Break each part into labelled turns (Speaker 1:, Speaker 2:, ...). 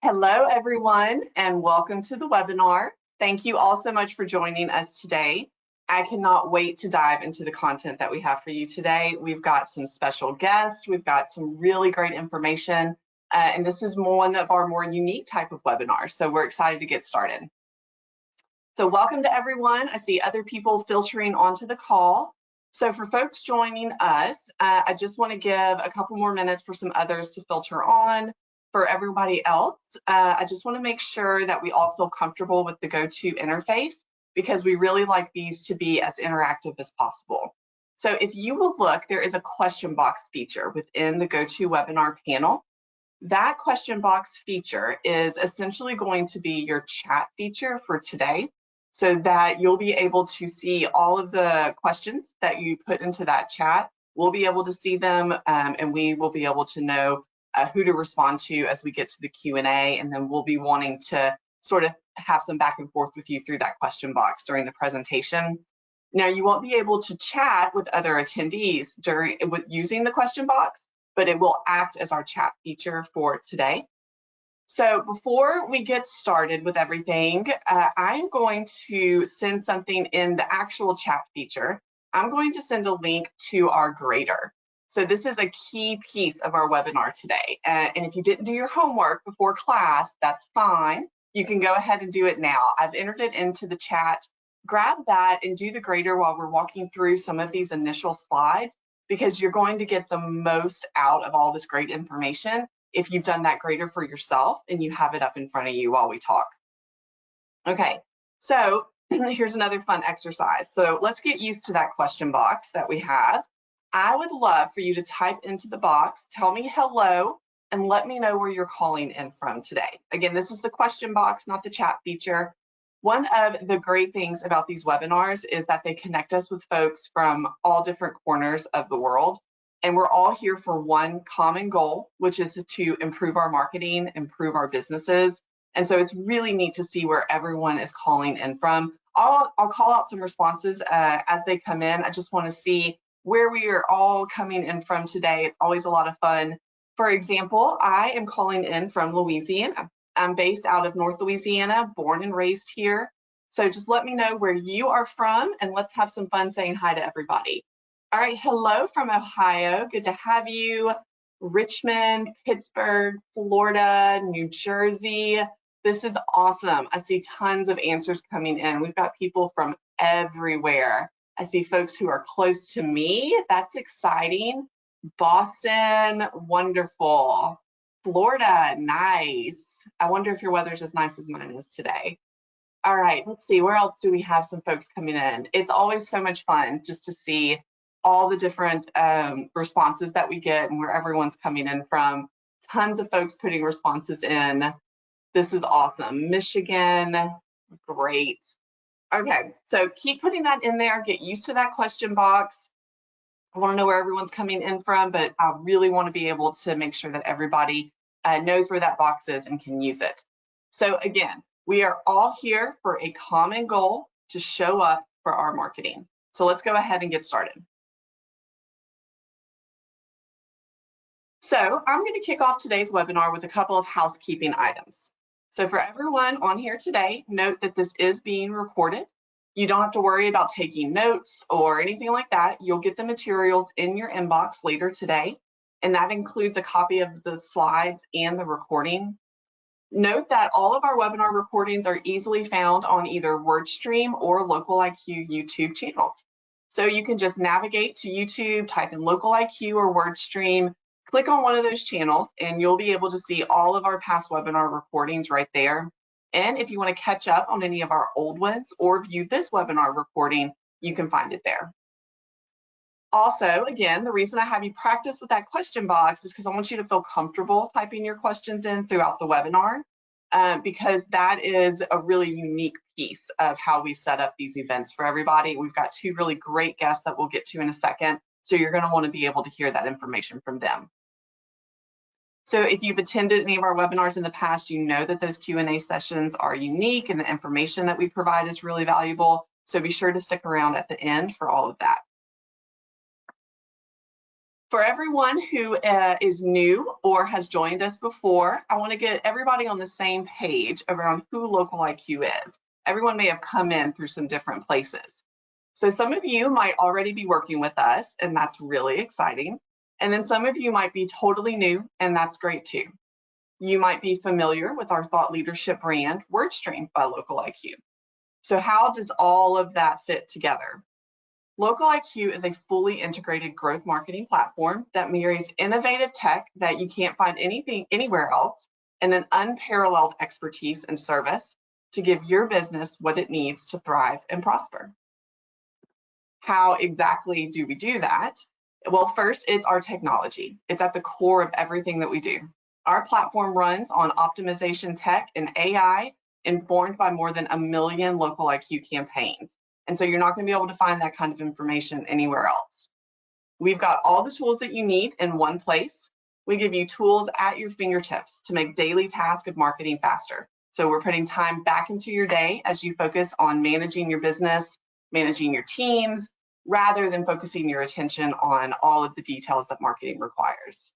Speaker 1: Hello, everyone, and welcome to the webinar. Thank you all so much for joining us today. I cannot wait to dive into the content that we have for you today. We've got some special guests, we've got some really great information, and this is one of our more unique type of webinars, so we're excited to get started. So welcome to everyone. I see other people filtering onto the call. So for folks joining us, I just want to give a couple more minutes for some others to filter on. For everybody else, I just want to make sure that we all feel comfortable with the GoTo interface because we really like these to be as interactive as possible. So if you will look, there is a question box feature within the GoTo webinar panel. That question box feature is essentially going to be your chat feature for today, so that you'll be able to see all of the questions that you put into that chat. We'll be able to see them and we will be able to know who to respond to as we get to the Q&A, and then we'll be wanting to sort of have some back and forth with you through that question box during the presentation. Now, you won't be able to chat with other attendees using the question box, but it will act as our chat feature for today. So before we get started with everything, I'm going to send something in the actual chat feature. I'm going to send a link to our grader. So this is a key piece of our webinar today. And if you didn't do your homework before class, that's fine. You can go ahead and do it now. I've entered it into the chat. Grab that and do the grader while we're walking through some of these initial slides, because you're going to get the most out of all this great information if you've done that grader for yourself and you have it up in front of you while we talk. Okay, so here's another fun exercise. So let's get used to that question box that we have. I would love for you to type into the box, tell me hello, and let me know where you're calling in from today. Again, this is the question box, not the chat feature. One of the great things about these webinars is that they connect us with folks from all different corners of the world. And we're all here for one common goal, which is to improve our marketing, improve our businesses. And so it's really neat to see where everyone is calling in from. I'll call out some responses as they come in. I just want to see where we are all coming in from today. It's always a lot of fun. For example, I am calling in from Louisiana. I'm based out of North Louisiana, born and raised here. So just let me know where you are from and let's have some fun saying hi to everybody. All right, hello from Ohio, good to have you. Richmond, Pittsburgh, Florida, New Jersey. This is awesome. I see tons of answers coming in. We've got people from everywhere. I see folks who are close to me. That's exciting. Boston, wonderful. Florida, nice. I wonder if your weather's as nice as mine is today. All right, let's see, where else do we have some folks coming in? It's always so much fun just to see all the different responses that we get and where everyone's coming in from. Tons of folks putting responses in. This is awesome. Michigan, great. Okay, so keep putting that in there. Get used to that question box. I want to know where everyone's coming in from, but I really want to be able to make sure that everybody knows where that box is and can use it. So again, we are all here for a common goal to show up for our marketing. So let's go ahead and get started. So I'm going to kick off today's webinar with a couple of housekeeping items. So for everyone on here today, note that this is being recorded. You don't have to worry about taking notes or anything like that. You'll get the materials in your inbox later today, and that includes a copy of the slides and the recording. Note that all of our webinar recordings are easily found on either WordStream or LocalIQ YouTube channels. So you can just navigate to YouTube, type in LocalIQ or WordStream, click on one of those channels, and you'll be able to see all of our past webinar recordings right there. And if you want to catch up on any of our old ones or view this webinar recording, you can find it there. Also, again, the reason I have you practice with that question box is because I want you to feel comfortable typing your questions in throughout the webinar, because that is a really unique piece of how we set up these events for everybody. We've got two really great guests that we'll get to in a second, so you're going to want to be able to hear that information from them. So if you've attended any of our webinars in the past, you know that those Q&A sessions are unique and the information that we provide is really valuable. So be sure to stick around at the end for all of that. For everyone who is new or has joined us before, I want to get everybody on the same page around who Local IQ is. Everyone may have come in through some different places. So some of you might already be working with us, and that's really exciting. And then some of you might be totally new, and that's great too. You might be familiar with our thought leadership brand, WordStream by Local IQ. So how does all of that fit together? Local IQ is a fully integrated growth marketing platform that marries innovative tech that you can't find anywhere else, and an unparalleled expertise and service to give your business what it needs to thrive and prosper. How exactly do we do that? Well, first, it's our technology. It's at the core of everything that we do. Our platform runs on optimization tech and AI, informed by more than 1 million Local IQ campaigns. And so you're not going to be able to find that kind of information anywhere else. We've got all the tools that you need in one place. We give you tools at your fingertips to make daily tasks of marketing faster. So we're putting time back into your day as you focus on managing your business, managing your teams, rather than focusing your attention on all of the details that marketing requires.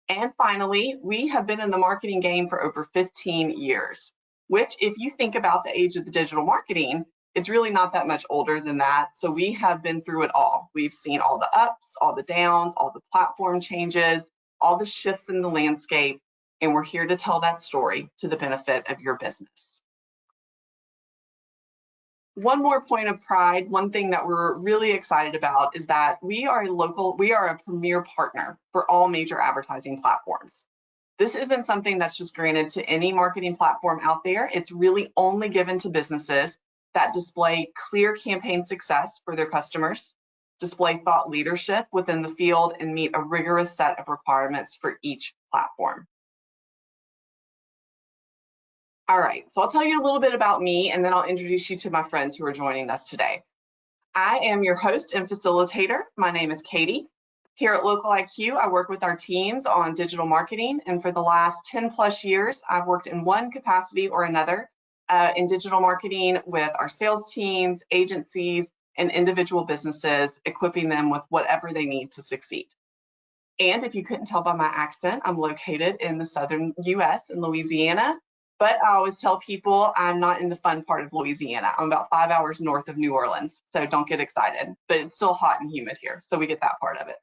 Speaker 1: And finally, we have been in the marketing game for over 15 years, which if you think about the age of the digital marketing, it's really not that much older than that. So we have been through it all. We've seen all the ups, all the downs, all the platform changes, all the shifts in the landscape, and we're here to tell that story to the benefit of your business. One more point of pride, one thing that we're really excited about is that we are a premier partner for all major advertising platforms. This isn't something that's just granted to any marketing platform out there. It's really only given to businesses that display clear campaign success for their customers, display thought leadership within the field, and meet a rigorous set of requirements for each platform. All right, so I'll tell you a little bit about me, and then I'll introduce you to my friends who are joining us today. I am your host and facilitator. My name is Katie. Here at Local IQ, I work with our teams on digital marketing, and for the last 10 plus years, I've worked in one capacity or another in digital marketing with our sales teams, agencies, and individual businesses, equipping them with whatever they need to succeed. And if you couldn't tell by my accent, I'm located in the southern US in Louisiana, but I always tell people I'm not in the fun part of Louisiana. I'm about 5 hours north of New Orleans, so don't get excited, but it's still hot and humid here, so we get that part of it.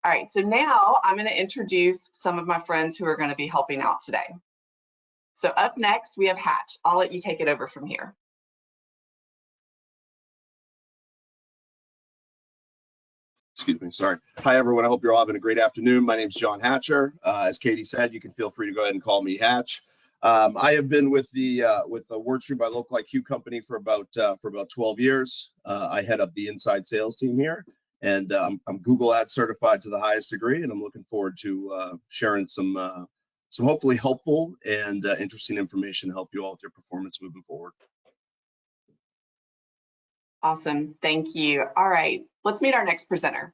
Speaker 1: All right, so now I'm going to introduce some of my friends who are going to be helping out today. So up next, we have Hatch. I'll let you take it over from here.
Speaker 2: Excuse me, sorry. Hi, everyone. I hope you're all having a great afternoon. My name's John Hatcher. As Katie said, you can feel free to go ahead and call me Hatch. I have been with the WordStream by Local IQ company for about 12 years. I head up the inside sales team here, and I'm Google Ads certified to the highest degree, and I'm looking forward to sharing some hopefully helpful and interesting information to help you all with your performance moving forward.
Speaker 1: Awesome, thank you. All right, let's meet our next presenter.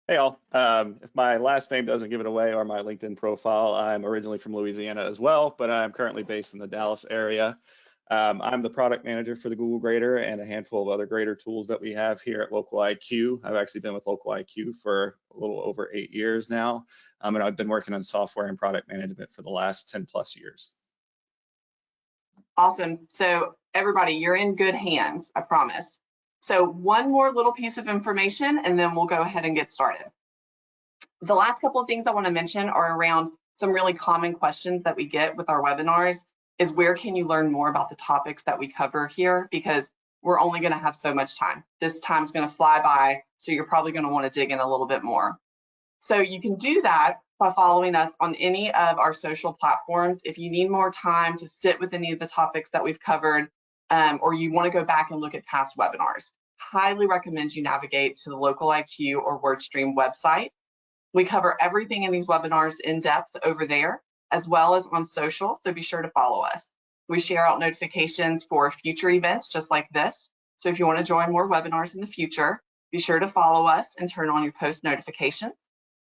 Speaker 3: Hey all, if my last name doesn't give it away or my LinkedIn profile, I'm originally from Louisiana as well, but I'm currently based in the Dallas area. I'm the product manager for the Google Grader and a handful of other grader tools that we have here at Local IQ. I've actually been with Local IQ for a little over 8 years now, and I've been working on software and product management for the last 10 plus years.
Speaker 1: Awesome, so everybody, you're in good hands, I promise. So one more little piece of information and then we'll go ahead and get started. The last couple of things I want to mention are around some really common questions that we get with our webinars is where can you learn more about the topics that we cover here, because we're only going to have so much time. This time's going to fly by, so you're probably going to want to dig in a little bit more. So you can do that by following us on any of our social platforms. If you need more time to sit with any of the topics that we've covered, or you want to go back and look at past webinars, highly recommend you navigate to the Local IQ or WordStream website. We cover everything in these webinars in depth over there, as well as on social, so be sure to follow us. We share out notifications for future events just like this. So if you want to join more webinars in the future, be sure to follow us and turn on your post notifications.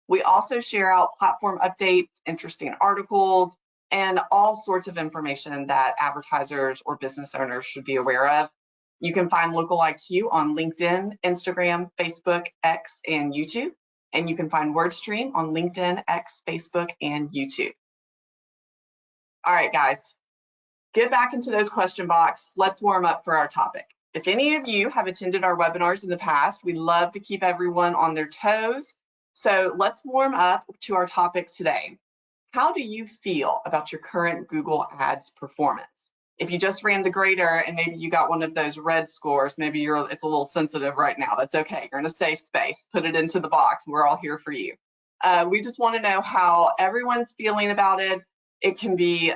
Speaker 1: We also share out platform updates, interesting articles, and all sorts of information that advertisers or business owners should be aware of. You can find Local IQ on LinkedIn, Instagram, Facebook, X, and YouTube. And you can find WordStream on LinkedIn, X, Facebook, and YouTube. All right, guys, get back into those question box. Let's warm up for our topic. If any of you have attended our webinars in the past, we love to keep everyone on their toes. So let's warm up to our topic today. How do you feel about your current Google Ads performance? If you just ran the grader and maybe you got one of those red scores, maybe it's a little sensitive right now. That's okay. You're in a safe space. Put it into the box. We're all here for you. We just want to know how everyone's feeling about it. It can be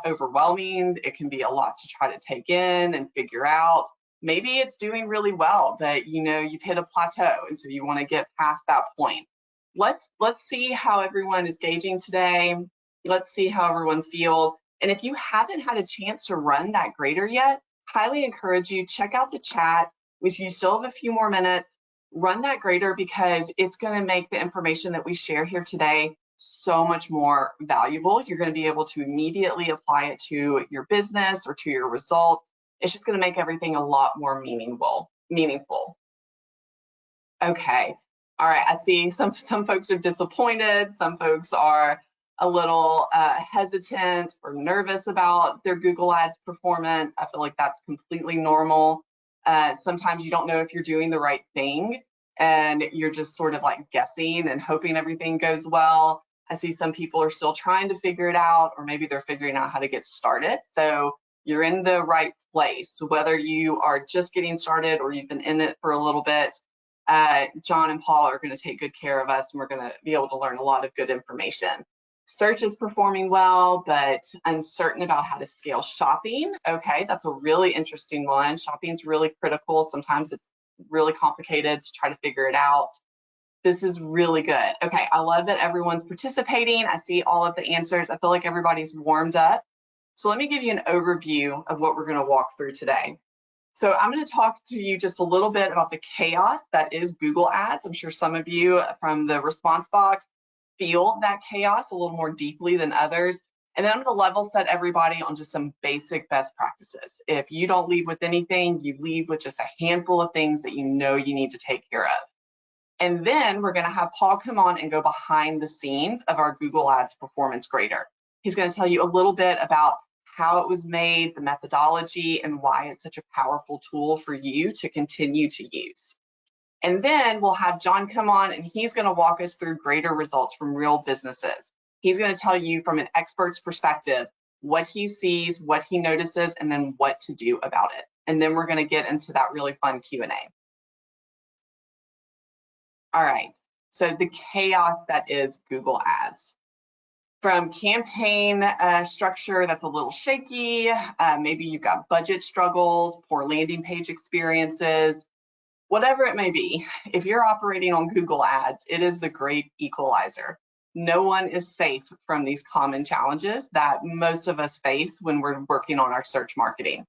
Speaker 1: overwhelming. It can be a lot to try to take in and figure out. Maybe it's doing really well, but you've hit a plateau, and so you want to get past that point. Let's see how everyone is gauging today. Let's see how everyone feels. And if you haven't had a chance to run that grader yet, highly encourage you, check out the chat. You still have a few more minutes. Run that grader because it's going to make the information that we share here today so much more valuable. You're going to be able to immediately apply it to your business or to your results. It's just going to make everything a lot more meaningful. Okay. All right. I see some folks are disappointed. Some folks are a little hesitant or nervous about their Google Ads performance. I feel like that's completely normal. Sometimes you don't know if you're doing the right thing and you're just sort of like guessing and hoping everything goes well. I see some people are still trying to figure it out, or maybe they're figuring out how to get started. So you're in the right place. Whether you are just getting started or you've been in it for a little bit, John and Paul are going to take good care of us, and we're going to be able to learn a lot of good information. Search is performing well, but uncertain about how to scale shopping. Okay, that's a really interesting one. Shopping is really critical. Sometimes it's really complicated to try to figure it out. This is really good. Okay, I love that everyone's participating. I see all of the answers. I feel like everybody's warmed up. So let me give you an overview of what we're going to walk through today. So I'm going to talk to you just a little bit about the chaos that is Google Ads. I'm sure some of you from the response box feel that chaos a little more deeply than others. And then I'm going to level set everybody on just some basic best practices. If you don't leave with anything, you leave with just a handful of things that you know you need to take care of. And then we're going to have Paul come on and go behind the scenes of our Google Ads performance grader. He's going to tell you a little bit about how it was made, the methodology, and why it's such a powerful tool for you to continue to use. And then we'll have John come on and he's going to walk us through grader results from real businesses. He's going to tell you from an expert's perspective what he sees, what he notices, and then what to do about it. And then we're going to get into that really fun Q&A. All right, so the chaos that is Google Ads. From campaign structure that's a little shaky, maybe you've got budget struggles, poor landing page experiences, whatever it may be. If you're operating on Google Ads, it is the great equalizer. No one is safe from these common challenges that most of us face when we're working on our search marketing.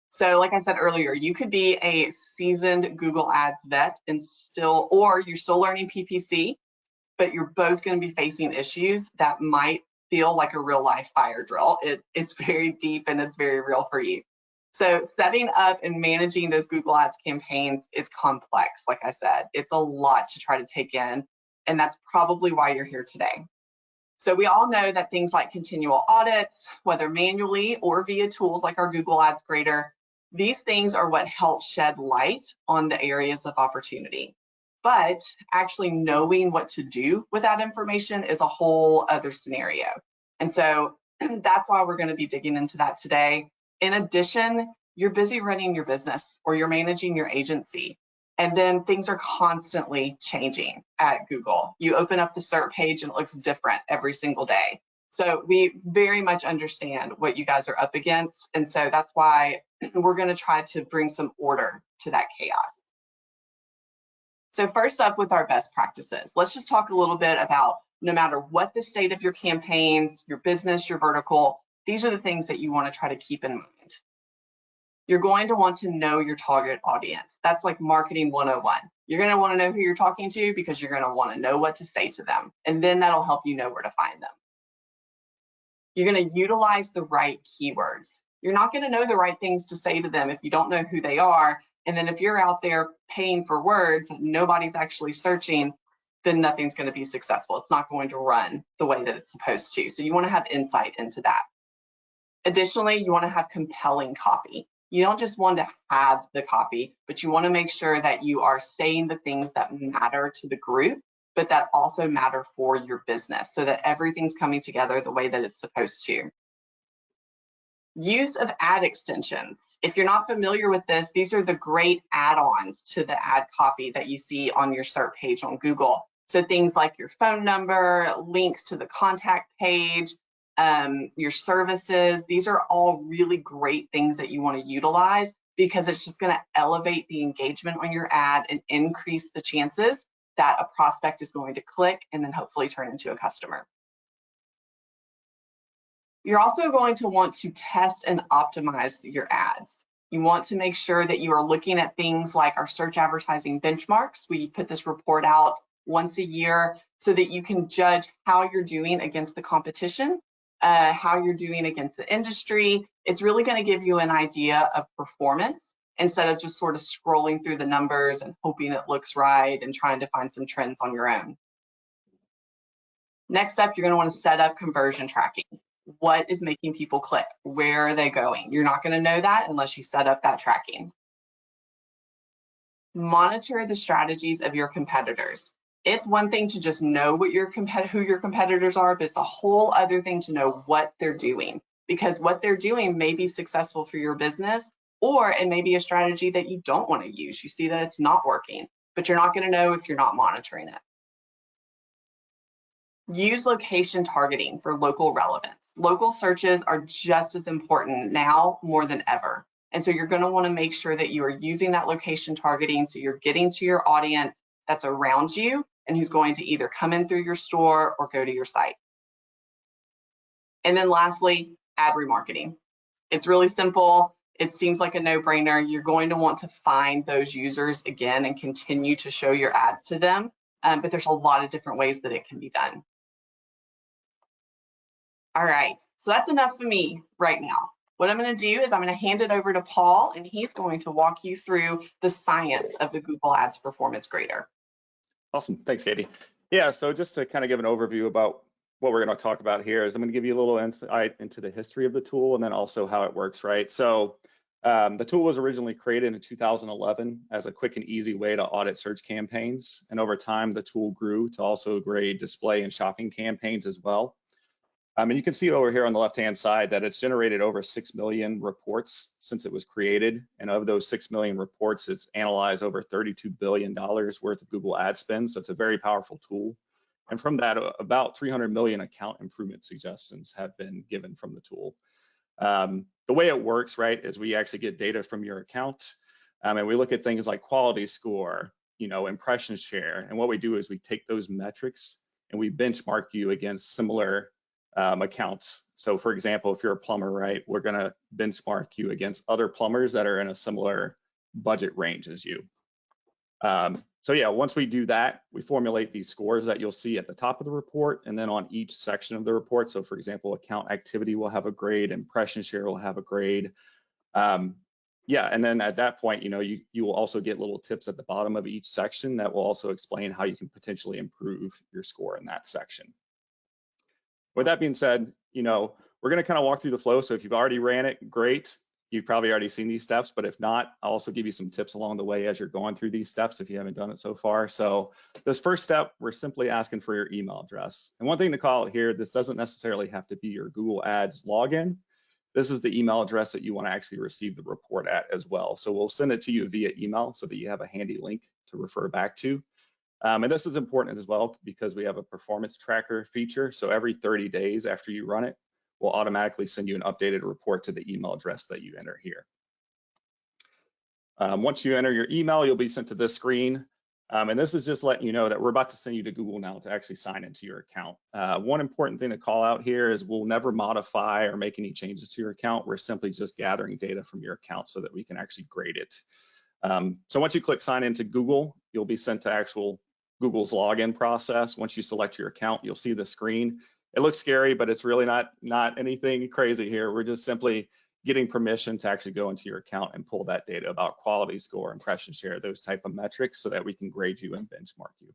Speaker 1: So like I said earlier, you could be a seasoned Google Ads vet and or you're still learning PPC, but you're both going to be facing issues that might feel like a real life fire drill. It's very deep and it's very real for you. So setting up and managing those Google Ads campaigns is complex. Like I said, it's a lot to try to take in, and that's probably why you're here today. So we all know that things like continual audits, whether manually or via tools like our Google Ads grader, these things are what help shed light on the areas of opportunity. But actually knowing what to do with that information is a whole other scenario. And so that's why we're going to be digging into that today. In addition, you're busy running your business or you're managing your agency. And then things are constantly changing at Google. You open up the SERP page and it looks different every single day. So we very much understand what you guys are up against. And so that's why we're going to try to bring some order to that chaos. So first up with our best practices, let's just talk a little bit about no matter what the state of your campaigns, your business, your vertical, these are the things that you want to try to keep in mind. You're going to want to know your target audience. That's like marketing 101. You're going to want to know who you're talking to because you're going to want to know what to say to them. And then that'll help you know where to find them. You're going to utilize the right keywords. You're not going to know the right things to say to them if you don't know who they are. And then if you're out there paying for words that nobody's actually searching, then nothing's going to be successful. It's not going to run the way that it's supposed to. So you want to have insight into that. Additionally, you want to have compelling copy. You don't just want to have the copy, but you want to make sure that you are saying the things that matter to the group, but that also matter for your business, so that everything's coming together the way that it's supposed to. Use of ad extensions. If you're not familiar with this, these are the great add-ons to the ad copy that you see on your SERP page on Google. So things like your phone number, links to the contact page, your services, these are all really great things that you want to utilize, because it's just going to elevate the engagement on your ad and increase the chances that a prospect is going to click and then hopefully turn into a customer. You're also going to want to test and optimize your ads. You want to make sure that you are looking at things like our search advertising benchmarks. We put this report out once a year so that you can judge how you're doing against the competition, how you're doing against the industry. It's really going to give you an idea of performance instead of just sort of scrolling through the numbers and hoping it looks right and trying to find some trends on your own. Next up, you're going to want to set up conversion tracking. What is making people click? Where are they going? You're not going to know that unless you set up that tracking. Monitor the strategies of your competitors. It's one thing to just know what who your competitors are, but it's a whole other thing to know what they're doing, because what they're doing may be successful for your business, or it may be a strategy that you don't want to use. You see that it's not working, but you're not going to know if you're not monitoring it. Use location targeting for local relevance. Local searches are just as important now more than ever. And so you're going to want to make sure that you are using that location targeting so you're getting to your audience that's around you and who's going to either come in through your store or go to your site. And then lastly, ad remarketing. It's really simple. It seems like a no-brainer. You're going to want to find those users again and continue to show your ads to them. But there's a lot of different ways that it can be done. All right, so that's enough for me right now. What I'm going to do is I'm going to hand it over to Paul, and he's going to walk you through the science of the Google Ads Performance Grader.
Speaker 3: Awesome, thanks, Katie. Yeah, so just to kind of give an overview about what we're going to talk about here is I'm going to give you a little insight into the history of the tool and then also how it works, right? So the tool was originally created in 2011 as a quick and easy way to audit search campaigns. And over time, the tool grew to also grade display and shopping campaigns as well. And you can see over here on the left-hand side that it's generated over 6 million reports since it was created. And of those 6 million reports, it's analyzed over $32 billion worth of Google ad spend. So it's a very powerful tool. And from that, about 300 million account improvement suggestions have been given from the tool. The way it works, right, is we actually get data from your account, and we look at things like quality score, impression share. And what we do is we take those metrics and we benchmark you against similar accounts. So for example, if you're a plumber, right, we're going to benchmark you against other plumbers that are in a similar budget range as you. So yeah, once we do that, we formulate these scores that you'll see at the top of the report and then on each section of the report. So for example, account activity will have a grade, impression share will have a grade. Yeah, and then at that point, you will also get little tips at the bottom of each section that will also explain how you can potentially improve your score in that section. With that being said, we're going to kind of walk through the flow. So if you've already ran it, great. You've probably already seen these steps, but if not, I'll also give you some tips along the way as you're going through these steps if you haven't done it so far. So this first step, we're simply asking for your email address. And one thing to call out here, this doesn't necessarily have to be your Google Ads login. This is the email address that you want to actually receive the report at as well. So we'll send it to you via email so that you have a handy link to refer back to. And this is important as well because we have a performance tracker feature. So every 30 days after you run it, we'll automatically send you an updated report to the email address that you enter here. Once you enter your email, you'll be sent to this screen. And this is just letting you know that we're about to send you to Google now to actually sign into your account. One important thing to call out here is we'll never modify or make any changes to your account. We're simply just gathering data from your account so that we can actually grade it. So once you click sign into Google, you'll be sent to actual Google's login process. Once you select your account, you'll see the screen. It looks scary, but it's really not anything crazy here. We're just simply getting permission to actually go into your account and pull that data about quality score, impression share, those type of metrics, so that we can grade you and benchmark you.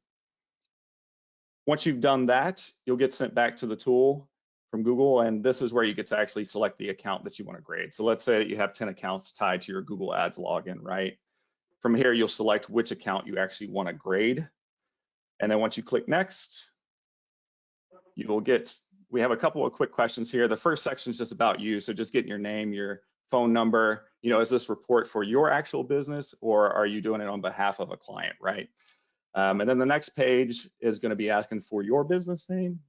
Speaker 3: Once you've done that, you'll get sent back to the tool from Google, and this is where you get to actually select the account that you want to grade. So let's say that you have 10 accounts tied to your Google Ads login, right? From here, you'll select which account you actually want to grade. And then once you click next, you will get, we have a couple of quick questions here. The first section is just about you. So just getting your name, your phone number, you know, is this report for your actual business, or are you doing it on behalf of a client, right? And then the next page is going to be asking for your business name.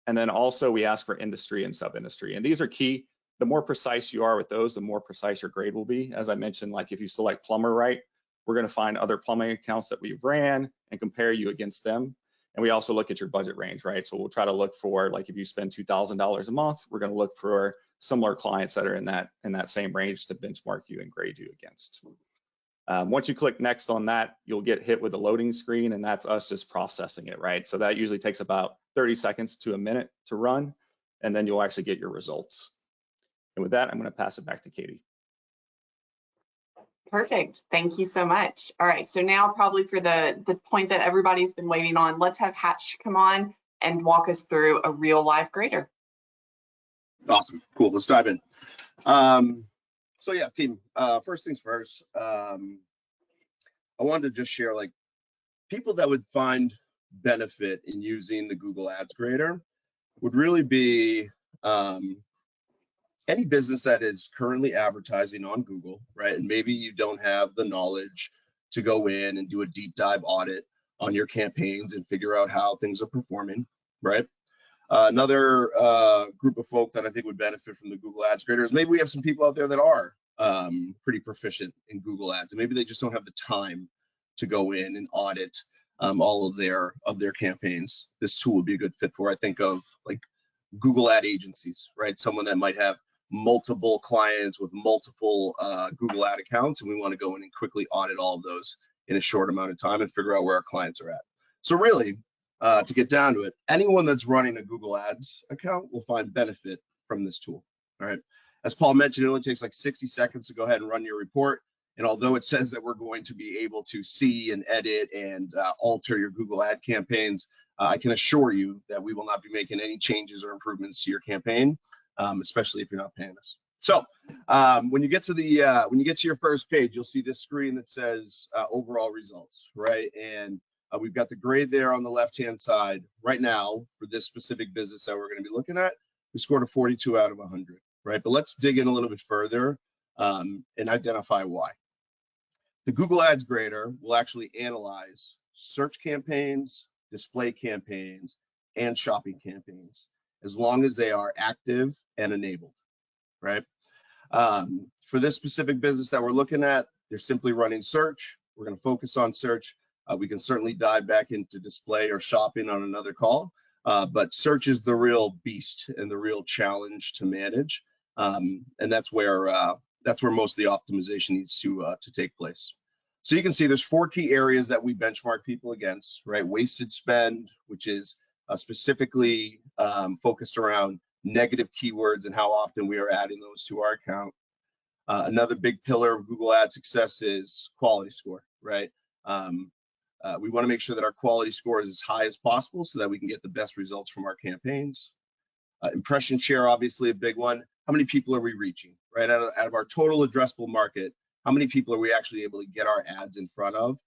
Speaker 3: And then also we ask for industry and sub-industry. And these are key. The more precise you are with those, the more precise your grade will be. As I mentioned, like if you select plumber, right, we're going to find other plumbing accounts that we've ran and compare you against them. And we also look at your budget range, right? So we'll try to look for, like, if you spend $2,000 a month, we're going to look for similar clients that are in that same range to benchmark you and grade you against. Once you click next on that, you'll get hit with a loading screen, and that's us just processing it, right? So that usually takes about 30 seconds to a minute to run, and then you'll actually get your results. And with that, I'm going to pass it back to Katie.
Speaker 1: Perfect. Thank you so much. All right, so now probably for the point that everybody's been waiting on, let's have Hatch come on and walk us through a real life grader.
Speaker 2: Awesome. Cool. Let's dive in. So yeah, team, first things first, I wanted to just share, like, people that would find benefit in using the Google Ads Grader would really be any business that is currently advertising on Google, right? And maybe you don't have the knowledge to go in and do a deep dive audit on your campaigns and figure out how things are performing, right? Another group of folk that I think would benefit from the Google Ads Grader is maybe we have some people out there that are pretty proficient in Google Ads, and maybe they just don't have the time to go in and audit all of their campaigns. This tool would be a good fit for. I think of, like, Google ad agencies, right? Someone that might have multiple clients with multiple Google ad accounts, and we want to go in and quickly audit all of those in a short amount of time and figure out where our clients are at. So really, to get down to it, anyone that's running a Google Ads account will find benefit from this tool. All right. As Paul mentioned, it only takes like 60 seconds to go ahead and run your report. And although it says that we're going to be able to see and edit and alter your Google ad campaigns, I can assure you that we will not be making any changes or improvements to your campaign, especially if you're not paying us. So when you get to your first page, you'll see this screen that says overall results, right? And we've got the grade there on the left-hand side. Right now, for this specific business that we're going to be looking at, we scored a 42 out of 100, right? But let's dig in a little bit further and identify why. The Google Ads Grader will actually analyze search campaigns, display campaigns, and shopping campaigns, as long as they are active and enabled, right? For this specific business that we're looking at, they're simply running search. We're going to focus on search. We can certainly dive back into display or shopping on another call, but search is the real beast and the real challenge to manage, and that's where most of the optimization needs to take place. So you can see there's 4 key areas that we benchmark people against, right? Wasted spend, which is specifically focused around negative keywords and how often we are adding those to our account. Another big pillar of Google Ad success is quality score, right? We want to make sure that our quality score is as high as possible so that we can get the best results from our campaigns. Impression share, obviously a big one. How many people are we reaching, right? Out of our total addressable market, how many people are we actually able to get our ads in front of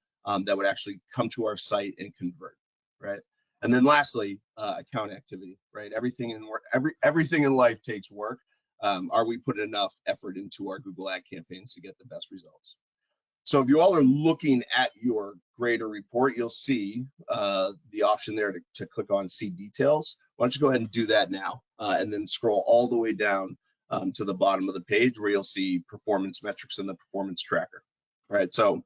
Speaker 2: that would actually come to our site and convert, right? And then lastly, account activity, right? Everything in life takes work. Are we putting enough effort into our Google ad campaigns to get the best results? So if you all are looking at your grader report, you'll see the option there to click on see details. Why don't you go ahead and do that now, and then scroll all the way down to the bottom of the page where you'll see performance metrics and the performance tracker. All right, so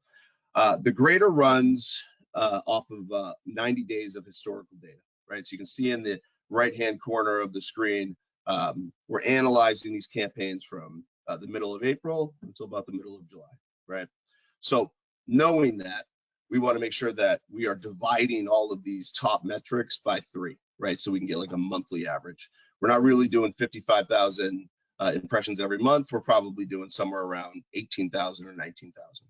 Speaker 2: the grader runs off of 90 days of historical data, right? So you can see in the right-hand corner of the screen, we're analyzing these campaigns from the middle of April until about the middle of July, right? So knowing that, we want to make sure that we are dividing all of these top metrics by 3, right? So we can get like a monthly average. We're not really doing 55,000 impressions every month, we're probably doing somewhere around 18,000 or 19,000,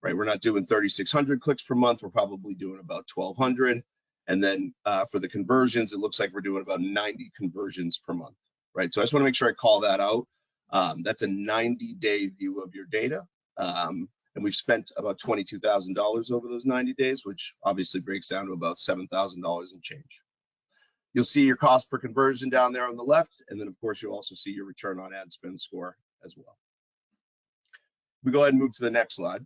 Speaker 2: right? We're not doing 3,600 clicks per month. We're probably doing about 1,200. And then for the conversions, it looks like we're doing about 90 conversions per month, right? So I just want to make sure I call that out. That's a 90-day view of your data. And we've spent about $22,000 over those 90 days, which obviously breaks down to about $7,000 and change. You'll see your cost per conversion down there on the left. And then of course, you'll also see your return on ad spend score as well. We go ahead and move to the next slide.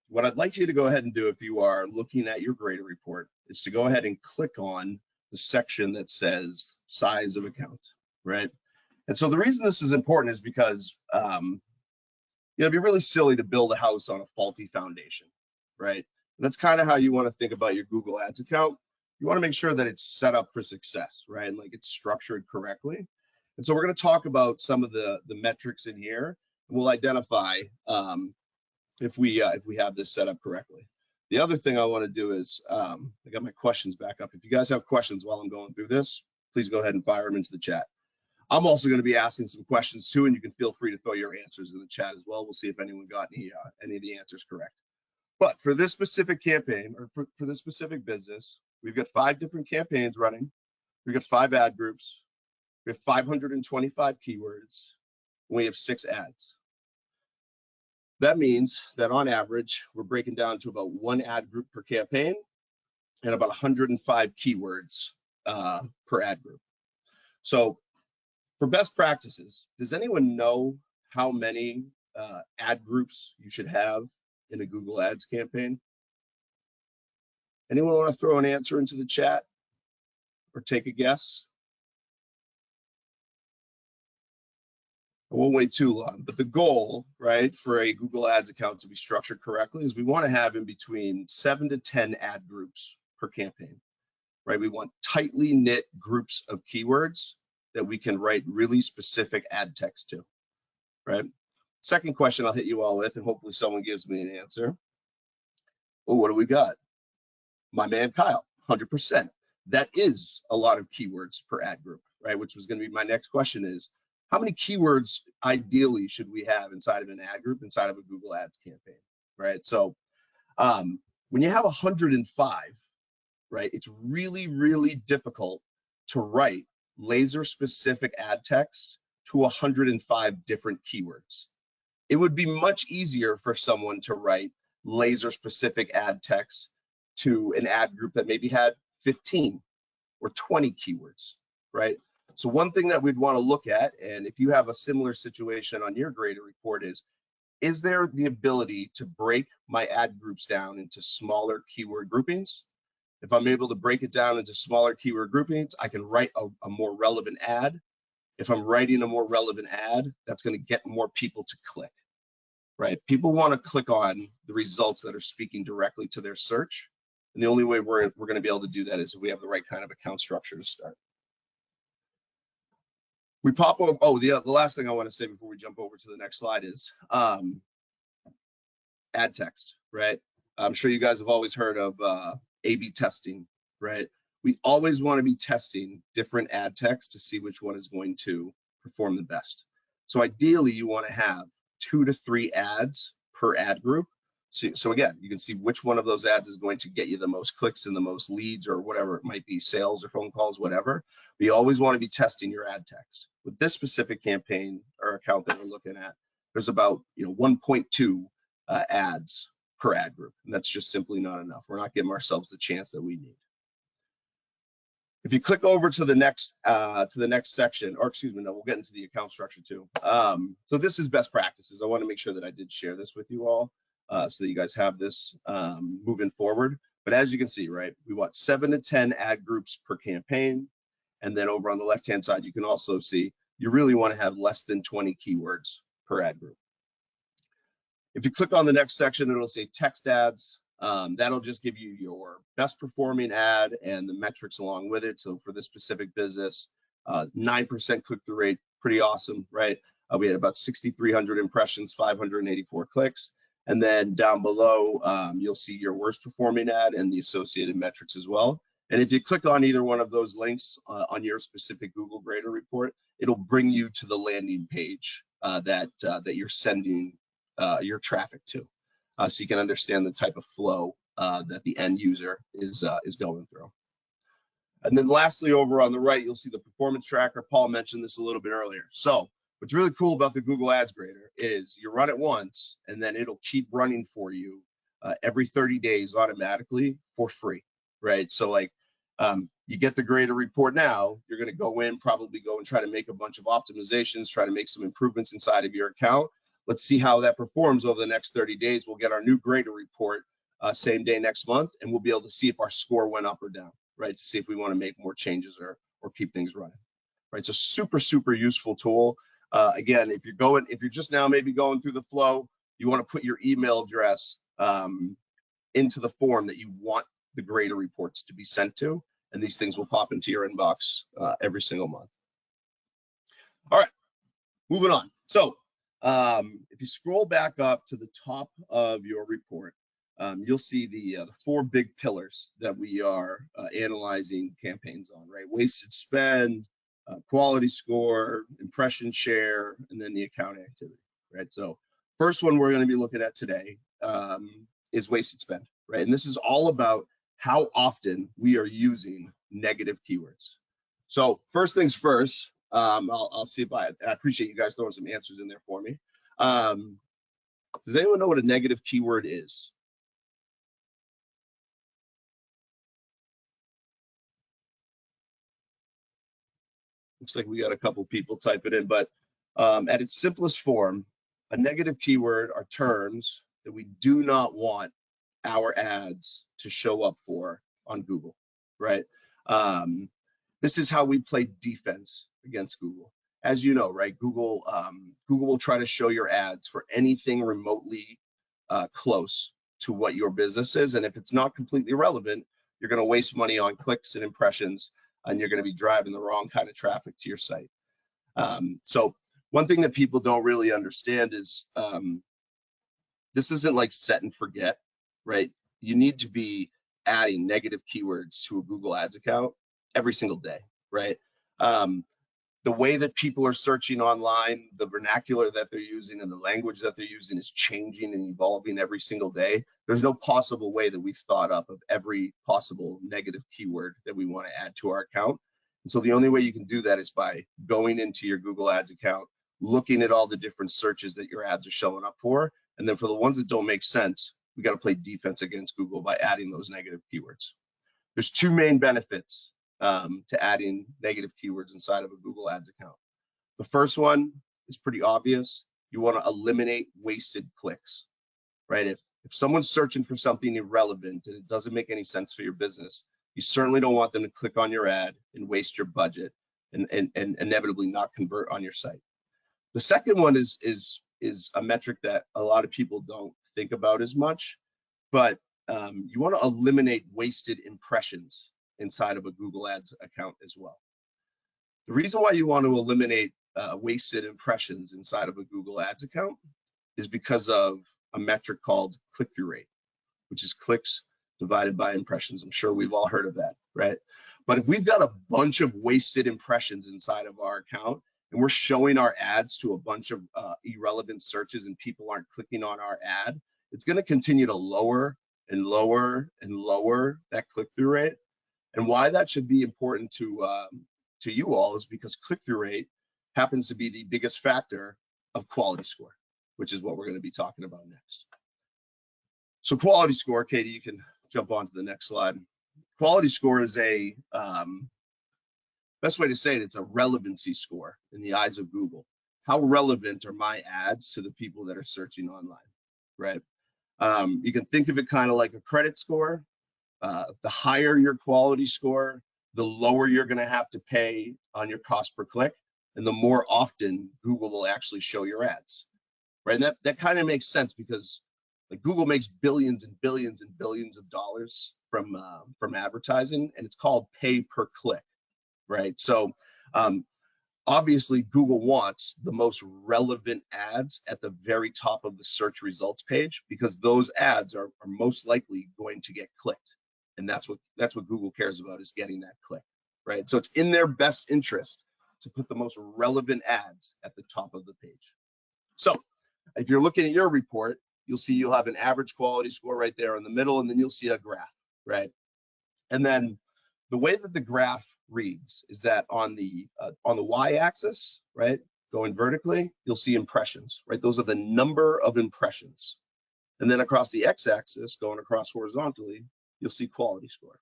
Speaker 2: What I'd like you to go ahead and do if you are looking at your grader report is to go ahead and click on the section that says size of account, right? And so the reason this is important is because it'd be really silly to build a house on a faulty foundation, right? And that's kind of how you want to think about your Google Ads account. You want to make sure that it's set up for success, right? And like it's structured correctly. And so we're going to talk about some of the metrics in here. And we'll identify if we have this set up correctly. The other thing I want to do is I got my questions back up. If you guys have questions while I'm going through this, please go ahead and fire them into the chat. I'm also going to be asking some questions too, and you can feel free to throw your answers in the chat as well. We'll see if anyone got any of the answers correct. But for this specific campaign, or for this specific business, we've got 5 different campaigns running. We've got 5 ad groups. We have 525 keywords. And we have 6 ads. That means that on average, we're breaking down to about 1 ad group per campaign and about 105 keywords per ad group. So for best practices, does anyone know how many ad groups you should have in a Google Ads campaign? Anyone want to throw an answer into the chat or take a guess? I won't wait too long, but the goal, right, for a Google Ads account to be structured correctly is we want to have in between 7 to 10 ad groups per campaign, right? We want tightly knit groups of keywords that we can write really specific ad text to, right? Second question I'll hit you all with, and hopefully someone gives me an answer. Well, what do we got? My man Kyle, 100%. That is a lot of keywords per ad group, right? Which was going to be my next question is, how many keywords ideally should we have inside of an ad group, inside of a Google Ads campaign, right? So when you have 105, right, it's really, really difficult to write laser specific ad text to 105 different keywords. It would be much easier for someone to write laser specific ad text to an ad group that maybe had 15 or 20 keywords, right? So one thing that we'd want to look at, and if you have a similar situation on your grader report, is there the ability to break my ad groups down into smaller keyword groupings? If I'm able to break it down into smaller keyword groupings, I can write a more relevant ad. If I'm writing a more relevant ad, that's going to get more people to click, right? People want to click on the results that are speaking directly to their search. And the only way we're going to be able to do that is if we have the right kind of account structure to start. We pop over, the last thing I want to say before we jump over to the next slide is ad text, right? I'm sure you guys have always heard of A/B testing, right? We always want to be testing different ad text to see which one is going to perform the best. So ideally, you want to have 2 to 3 ads per ad group. So again, you can see which one of those ads is going to get you the most clicks and the most leads or whatever it might be, sales or phone calls, whatever. But you always want to be testing your ad text. With this specific campaign or account that we're looking at, there's about 1.2 ads per ad group, and that's just simply not enough. We're not giving ourselves the chance that we need. If you click over to the next section, or excuse me, no, we'll get into the account structure too. So this is best practices. I want to make sure that I did share this with you all so that you guys have this moving forward. But as you can see, right, we want 7 to 10 ad groups per campaign. And then over on the left-hand side, you can also see you really want to have less than 20 keywords per ad group. If you click on the next section, it'll say text ads. That'll just give you your best performing ad and the metrics along with it. So for this specific business, 9% click-through rate, pretty awesome, right? We had about 6,300 impressions, 584 clicks. And then down below, you'll see your worst performing ad and the associated metrics as well. And if you click on either one of those links on your specific Google Grader report, it'll bring you to the landing page that you're sending your traffic to, so you can understand the type of flow that the end user is going through. And then lastly, over on the right, you'll see the performance tracker. Paul mentioned this a little bit earlier. So what's really cool about the Google Ads Grader is you run it once, and then it'll keep running for you every 30 days automatically for free, right? So like you get the Grader report now, you're going to probably go and try to make a bunch of optimizations, try to make some improvements inside of your account. Let's see how that performs over the next 30 days. We'll get our new Grader report same day next month, and we'll be able to see if our score went up or down, right? To see if we want to make more changes or keep things running, right? So super, super useful tool. Again, if you're just now maybe going through the flow, you want to put your email address into the form that you want the Grader reports to be sent to, and these things will pop into your inbox every single month. All right, moving on. So if you scroll back up to the top of your report, you'll see the 4 big pillars that we are analyzing campaigns on, right? Wasted spend, quality score, impression share, and then the account activity, right? So first one we're going to be looking at today is wasted spend, right? And this is all about how often we are using negative keywords. So first things first, I'll see if I appreciate you guys throwing some answers in there for me. Does anyone know what a negative keyword is? Looks like we got a couple people type it in, but at its simplest form, a negative keyword are terms that we do not want our ads to show up for on Google, right? This is how we play defense against Google. As you know, right, Google will try to show your ads for anything remotely close to what your business is, and if it's not completely relevant, you're going to waste money on clicks and impressions, and you're going to be driving the wrong kind of traffic to your site. So one thing that people don't really understand is this isn't like set and forget, right? You need to be adding negative keywords to a Google Ads account every single day, right? The way that people are searching online, the vernacular that they're using and the language that they're using is changing and evolving every single day. There's no possible way that we've thought up of every possible negative keyword that we want to add to our account. And so the only way you can do that is by going into your Google Ads account, looking at all the different searches that your ads are showing up for. And then for the ones that don't make sense, we got to play defense against Google by adding those negative keywords. There's 2 main benefits to adding negative keywords inside of a Google Ads account. The first one is pretty obvious. You want to eliminate wasted clicks, right? If someone's searching for something irrelevant and it doesn't make any sense for your business, you certainly don't want them to click on your ad and waste your budget and inevitably not convert on your site. The second one is a metric that a lot of people don't think about as much, but you want to eliminate wasted impressions inside of a Google Ads account as well. The reason why you want to eliminate wasted impressions inside of a Google Ads account is because of a metric called click-through rate, which is clicks divided by impressions. I'm sure we've all heard of that, right? But if we've got a bunch of wasted impressions inside of our account and we're showing our ads to a bunch of irrelevant searches and people aren't clicking on our ad, it's going to continue to lower and lower and lower that click-through rate. And why that should be important to you all is because click-through rate happens to be the biggest factor of quality score, which is what we're going to be talking about next. So quality score, Katie, you can jump on to the next slide. Quality score is a, best way to say it, it's a relevancy score in the eyes of Google. How relevant are my ads to the people that are searching online, right? You can think of it kind of like a credit score. The higher your quality score, the lower you're going to have to pay on your cost per click, and the more often Google will actually show your ads, right? And that kind of makes sense because like Google makes billions and billions and billions of dollars from advertising, and it's called pay per click, right? So obviously Google wants the most relevant ads at the very top of the search results page because those ads are most likely going to get clicked, And that's what Google cares about, is getting that click, right? So it's in their best interest to put the most relevant ads at the top of the page. So if you're looking at your report, you'll see you'll have an average quality score right there in the middle, and then you'll see a graph, right? And then the way that the graph reads is that on the y-axis, right, going vertically, you'll see impressions, right? Those are the number of impressions. And then across the x-axis, going across horizontally, you'll see quality score.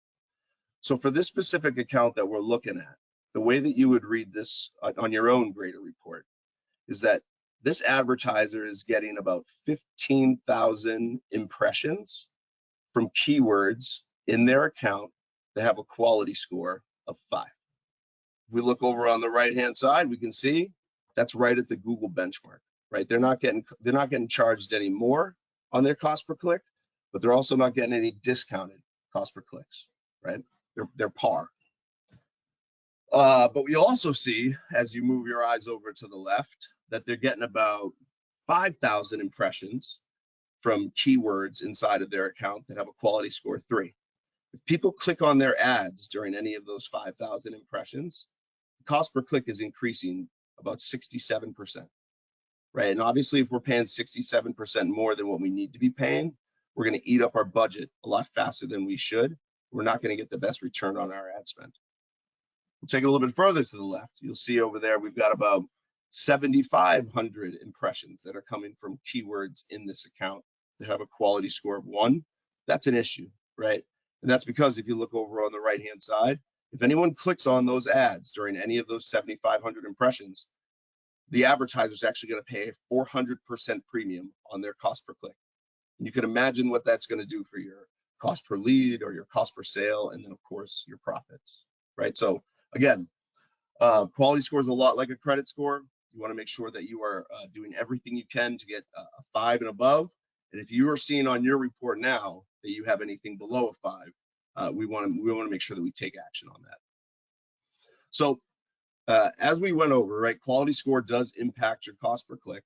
Speaker 2: So for this specific account that we're looking at, the way that you would read this on your own grader report is that this advertiser is getting about 15,000 impressions from keywords in their account that have a quality score of 5. If we look over on the right-hand side, we can see that's right at the Google benchmark, right? They're not getting charged any more on their cost per click, but they're also not getting any discounted cost per clicks, right? They're par. But we also see, as you move your eyes over to the left, that they're getting about 5,000 impressions from keywords inside of their account that have a quality score 3. If people click on their ads during any of those 5,000 impressions, the cost per click is increasing about 67%, right? And obviously, if we're paying 67% more than what we need to be paying, we're going to eat up our budget a lot faster than we should. We're not going to get the best return on our ad spend. We'll take it a little bit further to the left. You'll see over there, we've got about 7,500 impressions that are coming from keywords in this account that have a quality score of 1. That's an issue, right? And that's because if you look over on the right-hand side, if anyone clicks on those ads during any of those 7,500 impressions, the advertiser is actually going to pay a 400% premium on their cost per click. And you can imagine what that's going to do for your cost per lead or your cost per sale, and then of course your profits, right? So again, quality score is a lot like a credit score. You want to make sure that you are doing everything you can to get a 5 and above. And if you are seeing on your report now that you have anything below a 5, we want to make sure that we take action on that. So as we went over, right, quality score does impact your cost per click,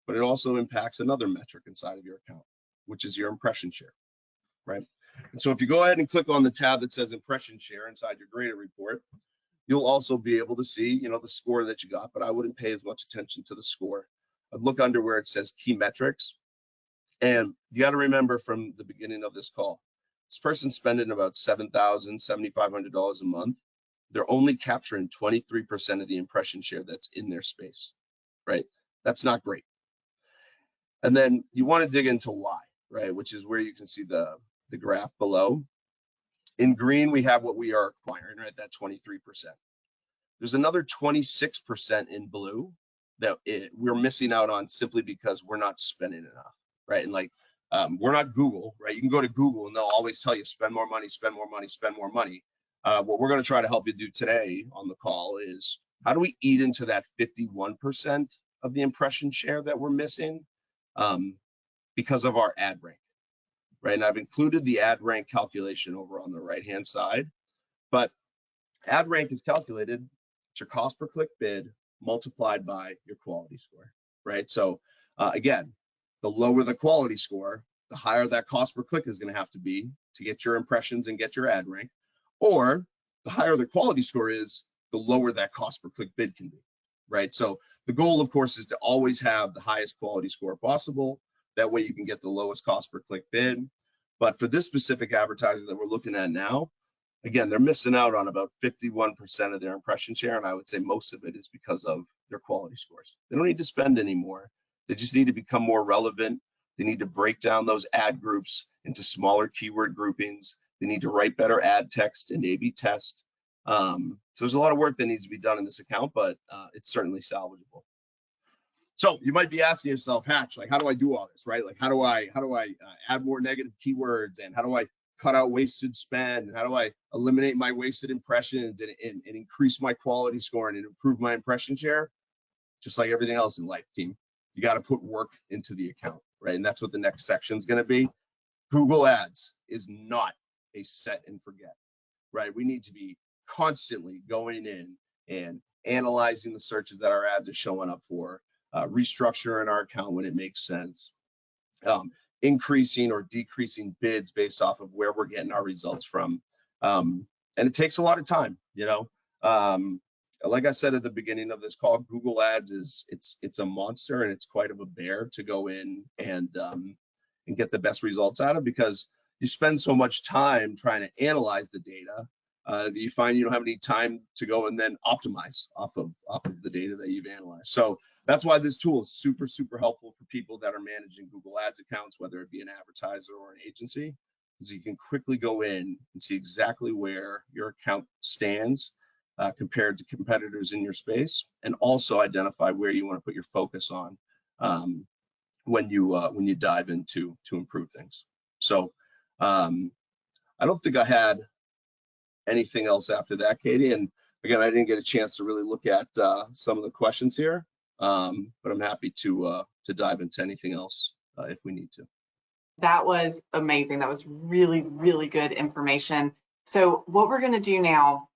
Speaker 2: but it also impacts another metric inside of your account, which is your impression share, right? And so if you go ahead and click on the tab that says impression share inside your grader report, you'll also be able to see, you know, the score that you got, but I wouldn't pay as much attention to the score. I'd look under where it says key metrics. And you got to remember from the beginning of this call, this person's spending about $7,000, $7,500 a month. They're only capturing 23% of the impression share that's in their space, right? That's not great. And then you want to dig into why, right? Which is where you can see the graph below. In green, we have what we are acquiring, right? That 23%. There's another 26% in blue that we're missing out on simply because we're not spending enough, right? And like, we're not Google, right? You can go to Google and they'll always tell you spend more money, spend more money, spend more money. What we're going to try to help you do today on the call is how do we eat into that 51% of the impression share that we're missing because of our ad rank, right? And I've included the ad rank calculation over on the right-hand side, but ad rank is calculated at your cost per click bid multiplied by your quality score, right? So again, the lower the quality score, the higher that cost per click is going to have to be to get your impressions and get your ad rank, or the higher the quality score is, the lower that cost per click bid can be, right? So the goal, of course, is to always have the highest quality score possible. That way you can get the lowest cost per click bid. But for this specific advertiser that we're looking at now, again, they're missing out on about 51% of their impression share, and I would say most of it is because of their quality scores. They don't need to spend anymore. They just need to become more relevant. They need to break down those ad groups into smaller keyword groupings. They need to write better ad text and A/B test. So there's a lot of work that needs to be done in this account, but it's certainly salvageable. So you might be asking yourself, Hatch, like, how do I do all this, right? Like, how do I add more negative keywords, and how do I cut out wasted spend, and how do I eliminate my wasted impressions and increase my quality score and improve my impression share? Just like everything else in life, team, you got to put work into the account, right? And that's what the next section is going to be. Google Ads is not a set and forget, right? We need to be constantly going in and analyzing the searches that our ads are showing up for, restructuring our account when it makes sense, increasing or decreasing bids based off of where we're getting our results from. And it takes a lot of time, you know. Like I said at the beginning of this call, Google Ads it's a monster, and it's quite of a bear to go in and get the best results out of, because you spend so much time trying to analyze the data that you find you don't have any time to go and then optimize off of the data that you've analyzed. So that's why this tool is super, super helpful for people that are managing Google Ads accounts, whether it be an advertiser or an agency, because you can quickly go in and see exactly where your account stands compared to competitors in your space, and also identify where you want to put your focus on when you dive into to improve things. So I don't think I had anything else after that, Katie. And again, I didn't get a chance to really look at some of the questions here, but I'm happy to dive into anything else if we need to.
Speaker 1: That was amazing. That was really, really good information. So what we're going to do now,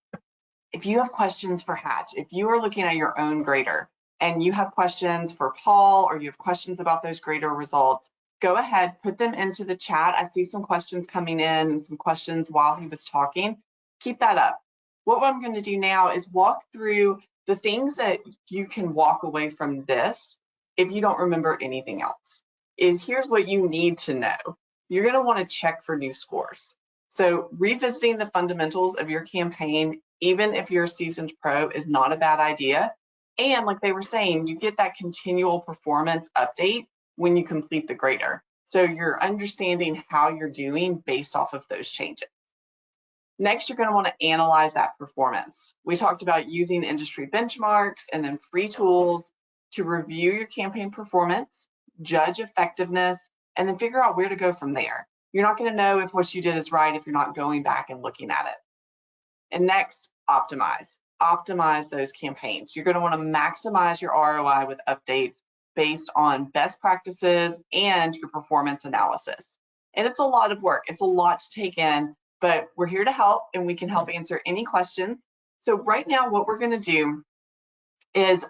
Speaker 1: if you have questions for Hatch, if you are looking at your own grader and you have questions for Paul, or you have questions about those grader results, go ahead, put them into the chat. I see some questions coming in and some questions while he was talking. Keep that up. What I'm going to do now is walk through the things that you can walk away from this if you don't remember anything else. Here's what you need to know. You're going to want to check for new scores. So revisiting the fundamentals of your campaign, even if you're a seasoned pro, is not a bad idea. And like they were saying, you get that continual performance update when you complete the grader. So you're understanding how you're doing based off of those changes. Next, you're going to want to analyze that performance. We talked about using industry benchmarks and then free tools to review your campaign performance, judge effectiveness, and then figure out where to go from there. You're not going to know if what you did is right if you're not going back and looking at it. And next, optimize. Optimize those campaigns. You're going to want to maximize your ROI with updates based on best practices and your performance analysis. And it's a lot of work. It's a lot to take in, but we're here to help, and we can help answer any questions. So right now, what we're going to do is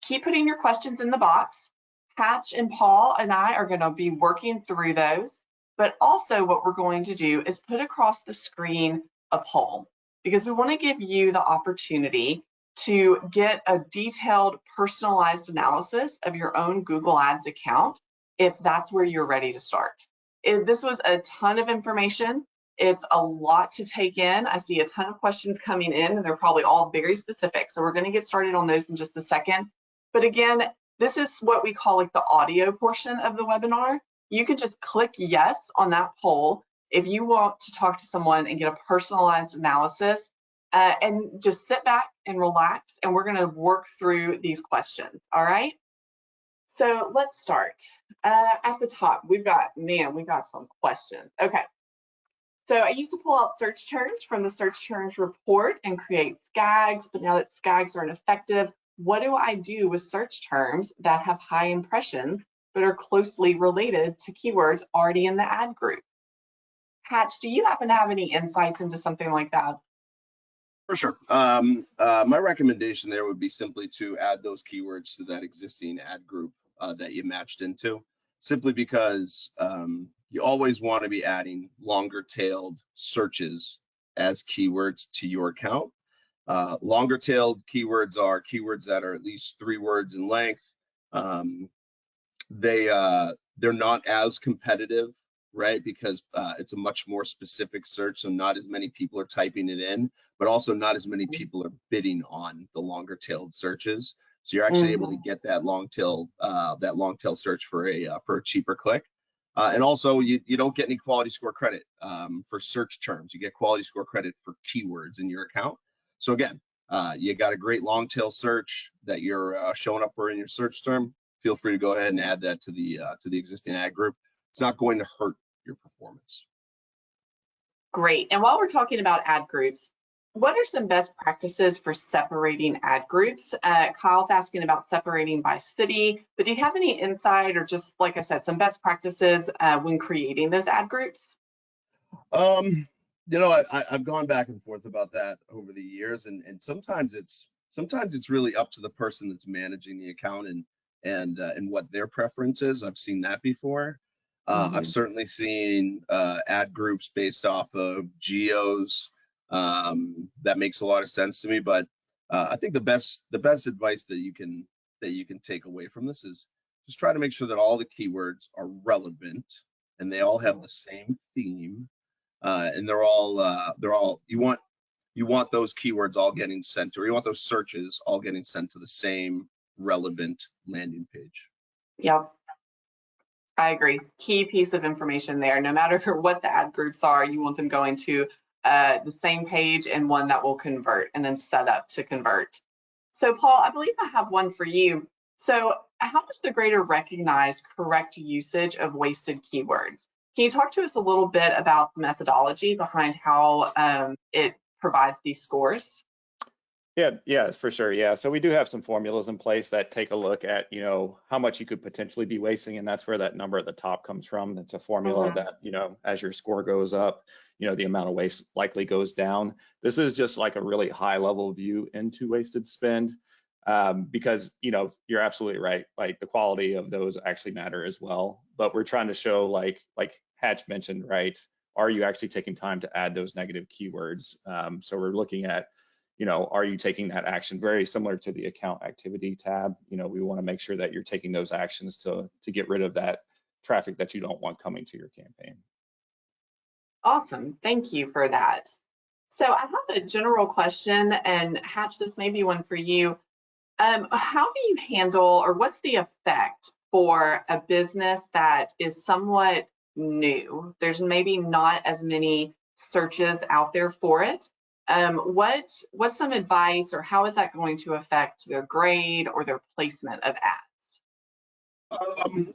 Speaker 1: keep putting your questions in the box. Hatch and Paul and I are going to be working through those, but also what we're going to do is put across the screen a poll, because we want to give you the opportunity to get a detailed, personalized analysis of your own Google Ads account if that's where you're ready to start. This was a ton of information. It's a lot to take in. I see a ton of questions coming in, and they're probably all very specific. So we're going to get started on those in just a second. But again, this is what we call like the audio portion of the webinar. You can just click yes on that poll if you want to talk to someone and get a personalized analysis, and just sit back and relax, and we're going to work through these questions. All right. So let's start. At the top, we've got some questions. Okay. So I used to pull out search terms from the search terms report and create SCAGs, but now that SCAGs aren't effective, what do I do with search terms that have high impressions but are closely related to keywords already in the ad group? Hatch, do you happen to have any insights into something like that?
Speaker 2: For sure. My recommendation there would be simply to add those keywords to that existing ad group that you matched into, simply because you always want to be adding longer tailed searches as keywords to your account. Longer tailed keywords are keywords that are at least 3 words in length. They're not as competitive, right? Because it's a much more specific search, so not as many people are typing it in, but also not as many people are bidding on the longer tailed searches. So you're actually able to get that long tail search for a cheaper click. And also you don't get any quality score credit for search terms. You get quality score credit for keywords in your account. So again, you got a great long tail search that you're showing up for in your search term. Feel free to go ahead and add that to the existing ad group. It's not going to hurt your performance.
Speaker 1: Great. And while we're talking about ad groups, what are some best practices for separating ad groups? Kyle's asking about separating by city, but do you have any insight, or just, like I said, some best practices when creating those ad groups?
Speaker 2: You know, I've gone back and forth about that over the years, and sometimes it's really up to the person that's managing the account and what their preference is. I've seen that before. I've certainly seen ad groups based off of geos. That makes a lot of sense to me, but I think the best advice that you can take away from this is just try to make sure that all the keywords are relevant and they all have the same theme, and they're all you want those keywords all getting sent, or you want those searches all getting sent to the same relevant landing page.
Speaker 1: Yep. I agree. Key piece of information there. No matter what the ad groups are, you want them going to the same page and one that will convert and then set up to convert. So Paul, I believe I have one for you. So how does the grader recognize correct usage of wasted keywords? Can you talk to us a little bit about the methodology behind how it provides these scores?
Speaker 3: Yeah, for sure. Yeah, so we do have some formulas in place that take a look at, how much you could potentially be wasting, and that's where that number at the top comes from. It's a formula that, as your score goes up, the amount of waste likely goes down. This is just like a really high level view into wasted spend, because, you're absolutely right. Like the quality of those actually matter as well. But we're trying to show, like Hatch mentioned, right? Are you actually taking time to add those negative keywords? So we're looking at, are you taking that action? Very similar to the account activity tab. We want to make sure that you're taking those actions to get rid of that traffic that you don't want coming to your campaign.
Speaker 1: Awesome. Thank you for that. So I have a general question, and Hatch, this may be one for you. How do you handle, or what's the effect for a business that is somewhat new? There's maybe not as many searches out there for it. What's some advice, or how is that going to affect their grade or their placement of ads?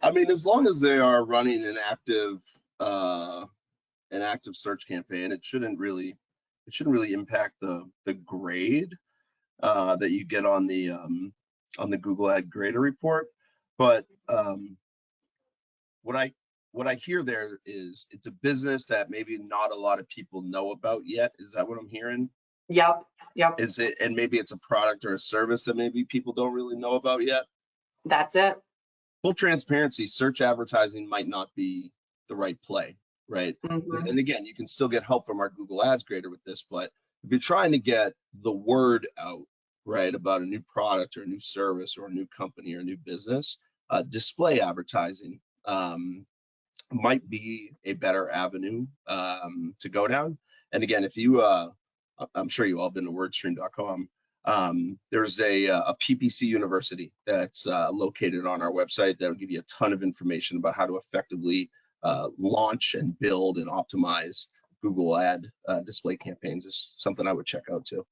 Speaker 2: I mean, as long as they are running an active search campaign, it shouldn't really impact the grade that you get on the Google Ad Grader report. But what I hear there is it's a business that maybe not a lot of people know about yet. Is that what I'm hearing?
Speaker 1: Yep.
Speaker 2: Is it, and maybe it's a product or a service that maybe people don't really know about yet?
Speaker 1: That's it.
Speaker 2: Full transparency, search advertising might not be the right play, right? And again, you can still get help from our Google Ads Grader with this, but if you're trying to get the word out, right, about a new product or a new service or a new company or a new business, display advertising might be a better avenue to go down. And again, if you, I'm sure you all been to wordstream.com. There's a PPC university that's located on our website that'll give you a ton of information about how to effectively launch and build and optimize Google ad display campaigns. Is something I would check out too.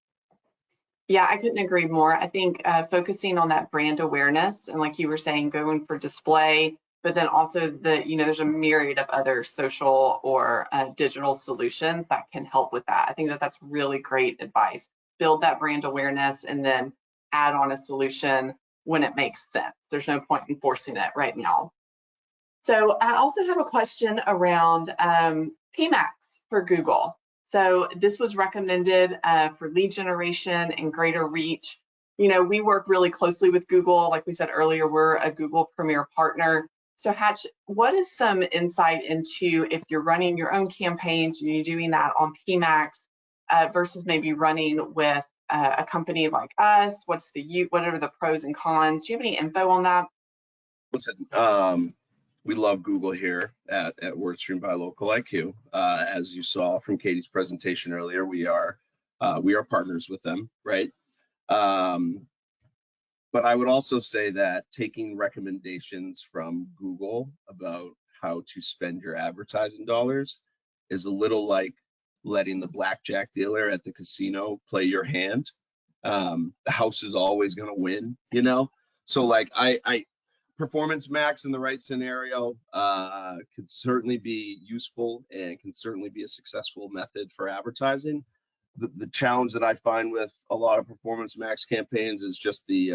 Speaker 1: Yeah, I couldn't agree more. I think focusing on that brand awareness and, like you were saying, going for display, but then also there's a myriad of other social or digital solutions that can help with that. I think that's really great advice. Build that brand awareness and then add on a solution when it makes sense. There's no point in forcing it right now. So I also have a question around PMAX for Google. So this was recommended for lead generation and greater reach. We work really closely with Google. Like we said earlier, we're a Google Premier partner. So Hatch, what is some insight into if you're running your own campaigns and you're doing that on PMAX versus maybe running with a company like us? What are the pros and cons? Do you have any info on that?
Speaker 2: Listen, we love Google here at WordStream by Local IQ. As you saw from Katie's presentation earlier, we are partners with them, right? But I would also say that taking recommendations from Google about how to spend your advertising dollars is a little like letting the blackjack dealer at the casino play your hand. The house is always going to win, So like Performance Max in the right scenario could certainly be useful and can certainly be a successful method for advertising. The challenge that I find with a lot of Performance Max campaigns is just the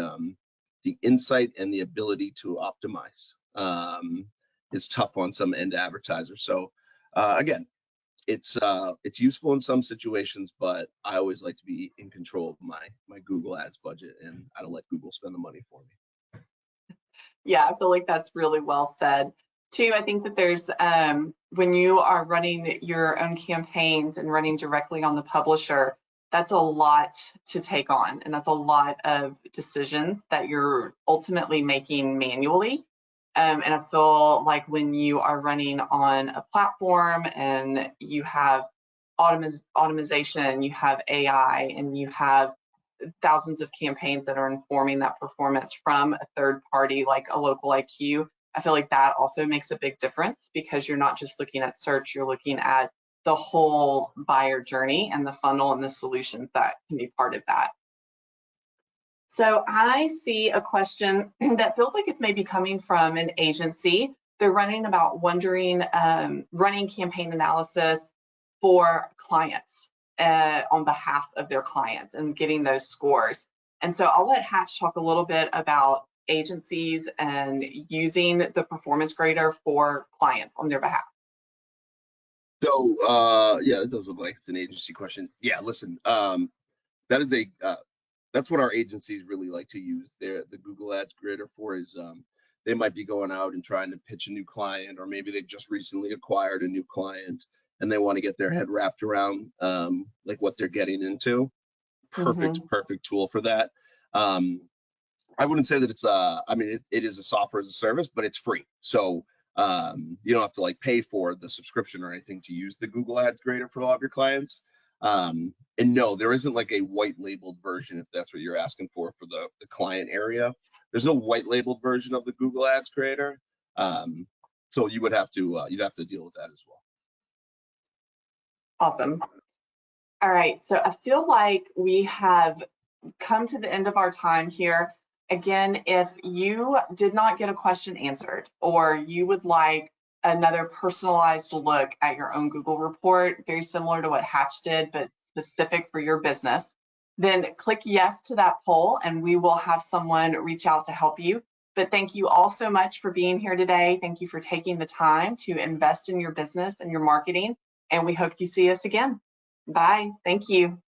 Speaker 2: insight and the ability to optimize is tough on some end advertisers. So again, it's useful in some situations, but I always like to be in control of my Google Ads budget, and I don't let Google spend the money for me.
Speaker 1: Yeah, I feel like that's really well said. Two, I think that there's, when you are running your own campaigns and running directly on the publisher, that's a lot to take on. And that's a lot of decisions that you're ultimately making manually. And I feel like when you are running on a platform and you have automation, you have AI, and you have thousands of campaigns that are informing that performance from a third party like a local IQ, I feel like that also makes a big difference because you're not just looking at search, you're looking at the whole buyer journey and the funnel and the solutions that can be part of that. So I see a question that feels like it's maybe coming from an agency. They're running campaign analysis for clients on behalf of their clients and getting those scores. And so I'll let Hatch talk a little bit about agencies and using the performance grader for clients on their behalf.
Speaker 2: So yeah, it does look like it's an agency question. Yeah, listen, that is that's what our agencies really like to use the Google Ads grader for. Is they might be going out and trying to pitch a new client, or maybe they've just recently acquired a new client and they want to get their head wrapped around like what they're getting into. Perfect tool for that. I wouldn't say that it's I mean, it is a software as a service, but it's free. So you don't have to like pay for the subscription or anything to use the Google Ads grader for all of your clients. And no, there isn't like a white labeled version, if that's what you're asking for the client area. There's no white labeled version of the Google Ads grader. So you would have to you'd have to deal with that as well.
Speaker 1: Awesome. All right, so I feel like we have come to the end of our time here. Again, if you did not get a question answered, or you would like another personalized look at your own Google report, very similar to what Hatch did, but specific for your business, then click yes to that poll and we will have someone reach out to help you. But thank you all so much for being here today. Thank you for taking the time to invest in your business and your marketing, and we hope you see us again. Bye. Thank you.